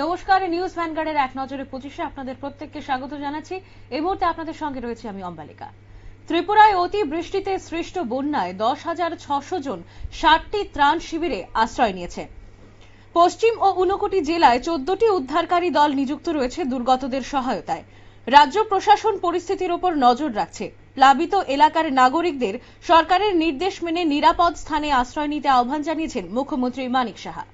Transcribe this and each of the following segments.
নমস্কার, নিউজ ভ্যানগার্ডের এক নজরে 25-এ আপনাদের প্রত্যেককে স্বাগত জানাচ্ছি। এই মুহূর্তে আপনাদের সঙ্গে রয়েছে আমি অম্বালিকা। ত্রিপুরায় অতি বৃষ্টিতে সৃষ্ট বন্যায় 10,600 জন 60টি ত্রাণ শিবিরে আশ্রয় নিয়েছে। পশ্চিম ও ঊনকোটি জেলায় 14টি উদ্ধারকারী দল নিযুক্ত রয়েছে দুর্গতদের সহায়তায়। রাজ্য প্রশাসন পরিস্থিতির ওপর নজর রাখছে। প্লাবিত এলাকার নাগরিকদের সরকারের নির্দেশ মেনে নিরাপদ স্থানে আশ্রয় নিতে আহ্বান জানিয়েছেন মুখ্যমন্ত্রী মানিক সাহা।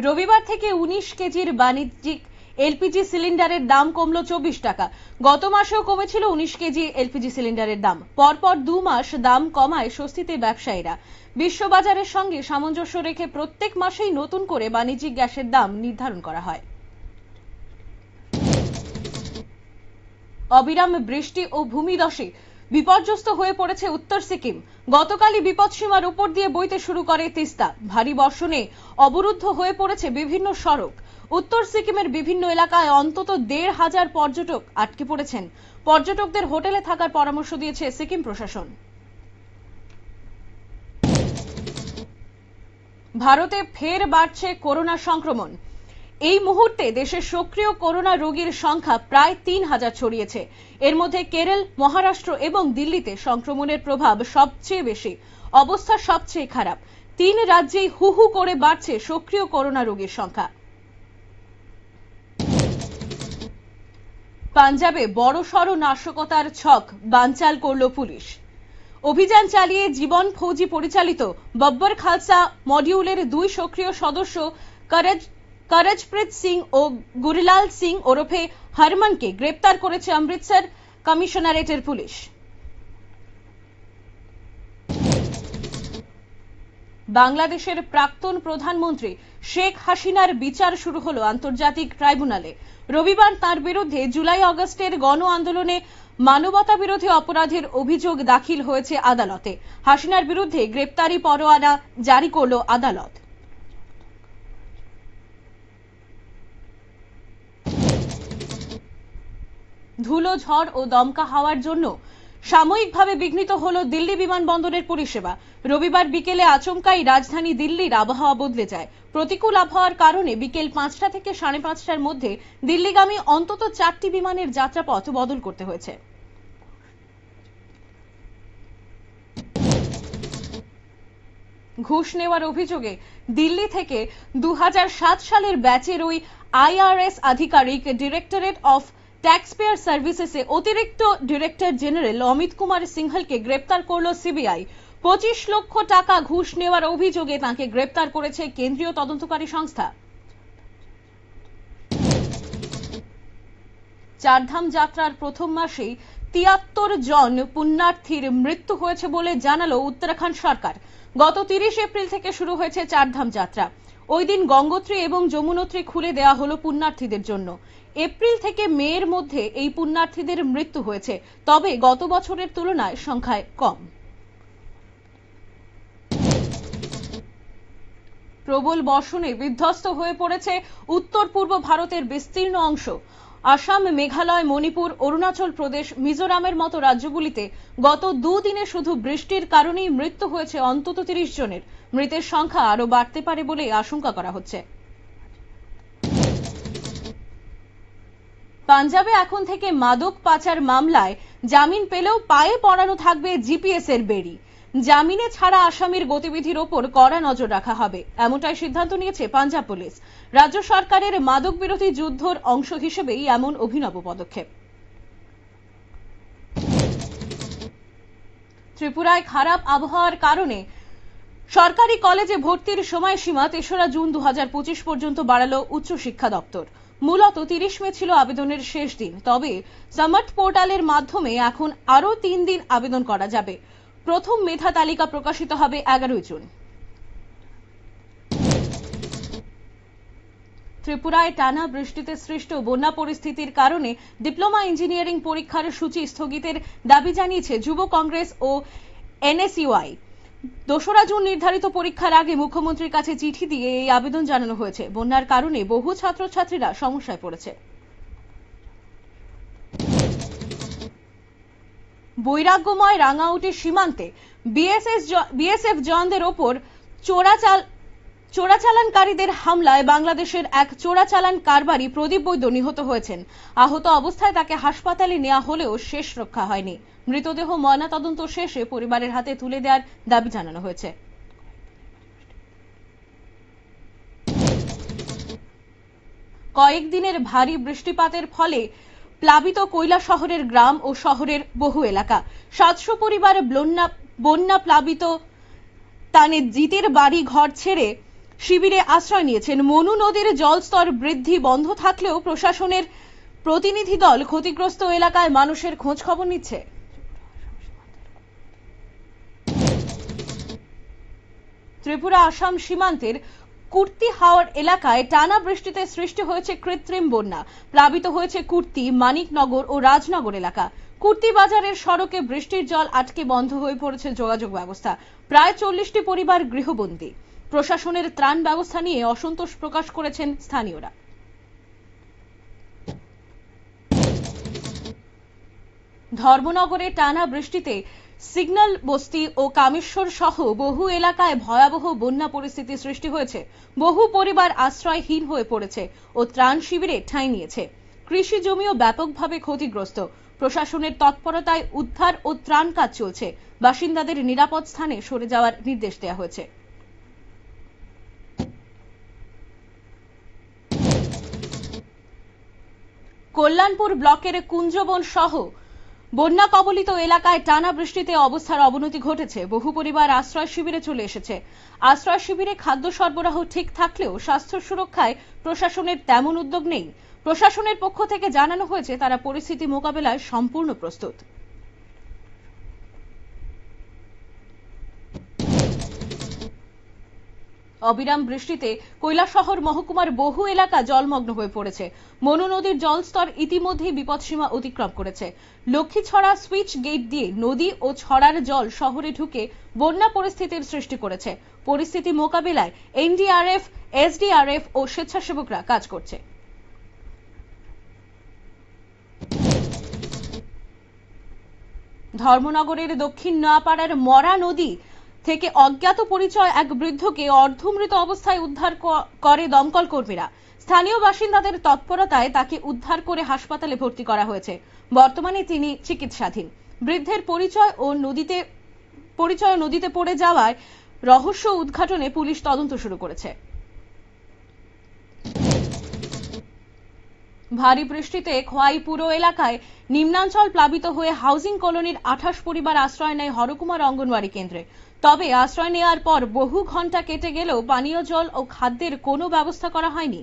রবিবার থেকে 19 কেজির বাণিজ্যিক এলপিজি সিলিন্ডারের দাম কমল 24 টাকা। গত মাসেও কমেছিল 19 কেজি এলপিজি সিলিন্ডারের দাম। পরপর 2 মাস দাম কমায় স্বস্তিতে ব্যবসায়ীরা। বিশ্ববাজারের সঙ্গে সামঞ্জস্য রেখে প্রত্যেক মাসেই নতুন করে বাণিজ্যিক গ্যাসের দাম নির্ধারণ করা হয়। অবিরাম বৃষ্টি ও ভূমিধসে বিপর্যস্ত হয়ে পড়েছে উত্তর সিকিম। গতকালই বিপদসীমার উপর দিয়ে বইতে শুরু করে তিস্তা। ভারী বর্ষণে অবরুদ্ধ হয়ে পড়েছে বিভিন্ন সড়ক। উত্তর সিকিমের বিভিন্ন এলাকায় অন্তত 1,500 পর্যটক আটকে পড়েছেন। পর্যটকদের হোটেলে থাকার পরামর্শ দিয়েছে সিকিম প্রশাসন। ভারতে ফের বাড়ছে করোনা সংক্রমণ। এই মুহূর্তে দেশে সক্রিয় করোনা রোগীর সংখ্যা প্রায় 3,000 ছড়িয়েছে। এর মধ্যে কেরল, মহারাষ্ট্র এবং দিল্লিতে সংক্রমণের প্রভাব সবচেয়ে বেশি। অবস্থা সবচেয়ে খারাপ। 3 রাজ্যেই হু হু করে বাড়ছে সক্রিয় করোনা রোগীর সংখ্যা। পাঞ্জাবে বড়সড় নাশকতার ছক বানচাল করল পুলিশ। অভিযান চালিয়ে জীবন ফৌজি পরিচালিত বব্বর খালসা মডিউলের 2 সক্রিয় সদস্য করজপ্রীত সিং ও গুরলাল সিং ওরফে হরমনকে গ্রেপ্তার করেছে অমৃতসর কমিশনারেটের পুলিশ। বাংলাদেশের প্রাক্তন প্রধানমন্ত্রী শেখ হাসিনার বিচার শুরু হলো আন্তর্জাতিক ট্রাইব্যুনালে। রবিবার তার বিরুদ্ধে জুলাই আগস্টের গণ আন্দোলনে মানবতা বিরোধী অপরাধের অভিযোগ দাখিল হয়েছে আদালতে। হাসিনার বিরুদ্ধে গ্রেপ্তারি পরোয়ানা জারি করল আদালত। ধুলো, ঝড় ও দমকা হাওয়ার জন্য সাময়িকভাবে বিঘ্নিত হলো দিল্লি বিমানবন্দরের পরিষেবা। রবিবার বিকেলে আচমকাই রাজধানী দিল্লির আবহাওয়া বদলে যায়। প্রতিকূল আবহাওয়ার কারণে বিকেল 5টা থেকে 5:30টার মধ্যে দিল্লিগামী অন্তত 4টি বিমানের যাত্রাপথ বদল করতে হয়েছে। ঘুষ নেওয়ার অভিযোগে দিল্লি থেকে 2007 সালের ব্যাচের ওই আইআরএস আধিকারিক ডিরেক্টরেট অফ ট্যাক্সপেয়ার সার্ভিসেসে অতিরিক্ত ডিরেক্টর জেনারেল অমিত কুমার সিংহলকে গ্রেপ্তার করল সিবিআই। 25 লক্ষ টাকা ঘুষ নেওয়ার অভিযোগে তাকে গ্রেপ্তার করেছে কেন্দ্রীয় তদন্তকারী সংস্থা। চারধাম যাত্রার প্রথম মাসেই 73 জন পুণ্যার্থীর মৃত্যু হয়েছে বলে জানালো উত্তরাখণ্ড সরকার। গত 30 এপ্রিল থেকে শুরু হয়েছে চারধাম যাত্রা। ওই দিন গঙ্গোত্রী এবং যমুনোত্রী খুলে দেওয়া হলো পুণ্যার্থীদের জন্য। এপ্রিল থেকে মের মধ্যে এই পুণ্যার্থীদের মৃত্যু হয়েছে, তবে গত বছরের তুলনায় সংখ্যায় কম। প্রবল বর্ষণে বিধ্বস্ত হয়ে পড়েছে উত্তর পূর্ব ভারতের বিস্তীর্ণ অংশ। আসাম, মেঘালয়, মণিপুর, অরুণাচল প্রদেশ, মিজোরামের মতো রাজ্যগুলিতে গত 2 দিনে শুধু বৃষ্টির কারণেই মৃত্যু হয়েছে অন্তত 30 জনের। মৃতের সংখ্যা আরো বাড়তে পারে বলে আশঙ্কা করা হচ্ছে। পাঞ্জাবে এখন থেকে মাদক পাচার মামলায় জামিন পেলেও পায়ে পড়ানো থাকবে জিপিএস এর বেড়ি। জামিনে ছাড়া আসামির গতিবিধির ওপর কড়া নজর রাখা হবে, এমনটাই সিদ্ধান্ত নিয়েছে পাঞ্জাব পুলিশ। রাজ্য সরকারের মাদক বিরোধী যুদ্ধর অংশ হিসেবেই এমন অভিনব পদক্ষেপ। ত্রিপুরায় খারাপ আবহাওয়ার কারণে সরকারি কলেজে ভর্তির সময়সীমা 3রা জুন 2025 পর্যন্ত বাড়ালো উচ্চশিক্ষা দপ্তর। মূলত 30 মে ছিল আবেদনের শেষ দিন, তবে সামার্থ পোর্টালের মাধ্যমে এখন আরো 3 দিন আবেদন করা যাবে। প্রথম মেধা তালিকা প্রকাশিত হবে 11 জুন। ত্রিপুরায় টানা বৃষ্টিতে সৃষ্ট বন্যা পরিস্থিতির কারণে ডিপ্লোমা ইঞ্জিনিয়ারিং পরীক্ষার সূচি স্থগিতের দাবি জানিয়েছে যুব কংগ্রেস ও এনএসইউআই। 2রা জুন নির্ধারিত পরীক্ষার আগে মুখ্যমন্ত্রীর কাছে চিঠি দিয়ে এই আবেদন জানানো হয়েছে। বন্যার কারণে বহু ছাত্রছাত্রীরা সমস্যায় পড়েছে। বৈরাগ্যময় রাঙ্গাউটি সীমান্তে বিএসএফ জওয়ানদের ওপর চোরাচাল চোরাচালানকারীদের হামলায় বাংলাদেশের এক চোরাচালান কারবারি প্রদীপ বৈদ্য নিহত হয়েছেন। আহত অবস্থায় তাকে হাসপাতালে নেওয়া হলেও শেষ রক্ষা হয়নি। মৃতদেহ ময়নাতদন্ত শেষে পরিবারের হাতে তুলে দেওয়ার দাবি জানানো হয়েছে। কয়েকদিনের ভারী বৃষ্টিপাতের ফলে প্লাবিত কৈলাসহরের গ্রাম ও শহরের বহু এলাকা। 700 পরিবার বন্যা প্লাবিত টানে জিতের বাড়ি ঘর ছেড়ে শিবিরে আশ্রয় নিয়েছেন। মনু নদীর জলস্তর বৃদ্ধি বন্ধ থাকলেও প্রশাসনের প্রতিনিধি দল ক্ষতিগ্রস্ত এলাকায় মানুষের খোঁজ খবর নিচ্ছে। ত্রিপুরা আসাম সীমান্তের কুর্তি হাওড় এলাকায় টানা বৃষ্টিতে সৃষ্টি হয়েছে কৃত্রিম বন্যা। প্লাবিত হয়েছে কুর্তি, মানিকনগর ও রাজনগর এলাকা। কুর্তি বাজারের সড়কে বৃষ্টির জল আটকে বন্ধ হয়ে পড়েছে যোগাযোগ ব্যবস্থা। প্রায় 40টি পরিবার গৃহবন্দী। প্রশাসনের ত্রাণ ব্যবস্থা নিয়ে অসন্তোষ প্রকাশ করেছেন স্থানীয়রা। ধর্মনগরে টানা বৃষ্টিতে সিগন্যাল বস্তি ও কামেশ্বর সহ বহু এলাকায় ভয়াবহ বন্যা পরিস্থিতি সৃষ্টি হয়েছে। বহু পরিবার আশ্রয়হীন হয়ে পড়েছে ও ত্রাণ শিবিরে ঠাঁই নিয়েছে। কৃষি জমিও ব্যাপকভাবে ক্ষতিগ্রস্ত। প্রশাসনের তৎপরতায় উদ্ধার ও ত্রাণ কাজ চলছে। বাসিন্দাদের নিরাপদ স্থানে সরে যাওয়ার নির্দেশ দেওয়া হয়েছে। কল্যাণপুর ব্লকের কুঞ্জবন সহ বন্যা কবলিত এলাকায় টানা বৃষ্টিতে অবস্থার অবনতি ঘটেছে। বহু পরিবার আশ্রয় শিবিরে চলে এসেছে। আশ্রয় শিবিরে খাদ্য সরবরাহ ঠিক থাকলেও স্বাস্থ্য সুরক্ষায় প্রশাসনের তেমন উদ্যোগ নেই। প্রশাসনের পক্ষ থেকে জানানো হয়েছে তারা পরিস্থিতি মোকাবেলায় সম্পূর্ণ প্রস্তুত। অবিরাম বৃষ্টিতে কৈলাসহর মহকুমার বহু এলাকা জলমগ্ন হয়ে পড়েছে। মনু নদীর জলস্তর ইতিমধ্যেই বিপদসীমা অতিক্রম করেছে। লক্ষ্মীছড়া সুইচ গেট দিয়ে নদী ও ছড়ার জল শহরে ঢুকে বন্যা পরিস্থিতির সৃষ্টি করেছে। পরিস্থিতি মোকাবিলায় এনডিআরএফ, এসডিআরএফ ও স্বেচ্ছাসেবকরা কাজ করছে। ধর্মনগরের দক্ষিণ নোয়াপাড়ার মরা নদী থেকে অজ্ঞাত পরিচয় এক বৃদ্ধকে অর্ধমৃত অবস্থায় উদ্ধার করে দমকল কর্মীরা। স্থানীয় বাসিন্দাদের তৎপরতায় তাকে উদ্ধার করে হাসপাতালে ভর্তি করা হয়েছে। বর্তমানে তিনি চিকিৎসাধীন। বৃদ্ধের পরিচয় নদীতে পড়ে যাওয়ার রহস্য উদ্ঘাটনে পুলিশ তদন্ত শুরু করেছে। ভারী বৃষ্টিতে খোয়াই পুর এলাকায় নিম্নাঞ্চল প্লাবিত হয়ে হাউজিং কলোনির 28 পরিবার আশ্রয় নেয় হরকুমার অঙ্গনওয়াড়ি কেন্দ্রে। তবে আশ্রয় নেওয়ার পর বহু ঘন্টা কেটে গেলেও পানীয় জল ও খাদ্যের কোনো ব্যবস্থা করা হয়নি।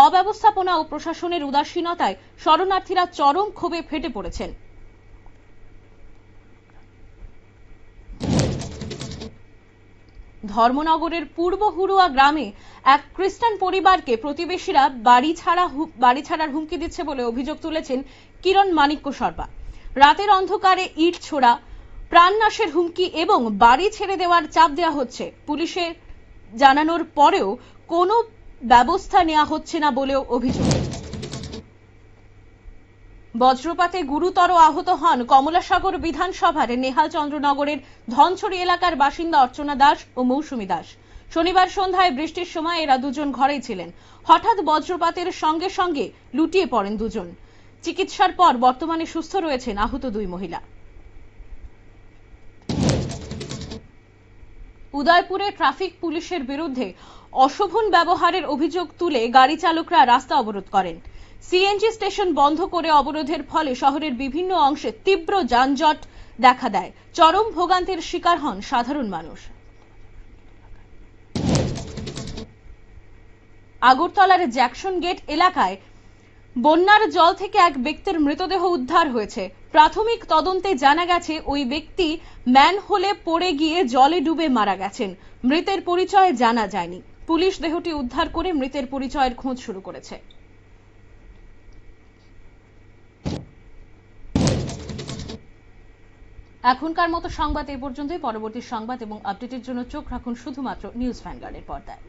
অব্যবস্থাপনা ও প্রশাসনের উদাসীনতায় শরণার্থীরা চরম ক্ষোভে ফেটে পড়েছেন। ধর্মনগরের পূর্ব হুড়ুয়া গ্রামে এক খ্রিস্টান পরিবারকে প্রতিবেশীরা বাড়ি ছাড়ার হুমকি দিচ্ছে বলে অভিযোগ তুলেছেন কিরণ মানিক্য শর্মা। রাতের অন্ধকারে ইট ছোড়া, প্রাণনাশের হুমকি এবং বাড়ি ছেড়ে দেওয়ার চাপ দেওয়া হচ্ছে। পুলিশের জানানোর পরেও কোনো ব্যবস্থা নেওয়া হচ্ছে না বলেও অভিযোগ। বজ্রপাতে গুরুতর আহত হন কমলাসাগর বিধানসভার নেহালচন্দ্রনগরের ধনছড়ি এলাকার বাসিন্দা অর্চনা দাস ও মৌসুমী দাস। শনিবার সন্ধ্যায় বৃষ্টির সময় এরা দুজন ঘরেই ছিলেন। হঠাৎ বজ্রপাতের সঙ্গে সঙ্গে লুটিয়ে পড়েন দুজন। চিকিৎসার পর বর্তমানে সুস্থ রয়েছেন আহত দুই মহিলা। উদয়পুরে ট্রাফিক পুলিশের বিরুদ্ধে অশোভন ব্যবহারের অভিযোগ তুলে গাড়ি চালকরা রাস্তা অবরোধ করেন। সিএনজি স্টেশন বন্ধ করে অবরোধের ফলে শহরের বিভিন্ন অংশে তীব্র যানজট দেখা দেয়। চরম ভোগান্তির শিকার হন সাধারণ মানুষ। আগরতলার জ্যাকসন গেট এলাকায় বন্যার জল থেকে এক ব্যক্তির মৃতদেহ উদ্ধার হয়েছে। প্রাথমিক তদন্তে জানা গেছে ওই ব্যক্তি ম্যানহোলে পড়ে গিয়ে জলে ডুবে মারা গেছেন। মৃতের পরিচয় জানা যায়নি। পুলিশ দেহটি উদ্ধার করে মৃতের পরিচয়ের খোঁজ শুরু করেছে। এখনকার মতো সংবাদ এই পর্যন্তই। পরবর্তী সংবাদ এবং আপডেটের জন্য চোখ রাখুন শুধুমাত্র নিউজ ভ্যানগার্ডের পর্দায়।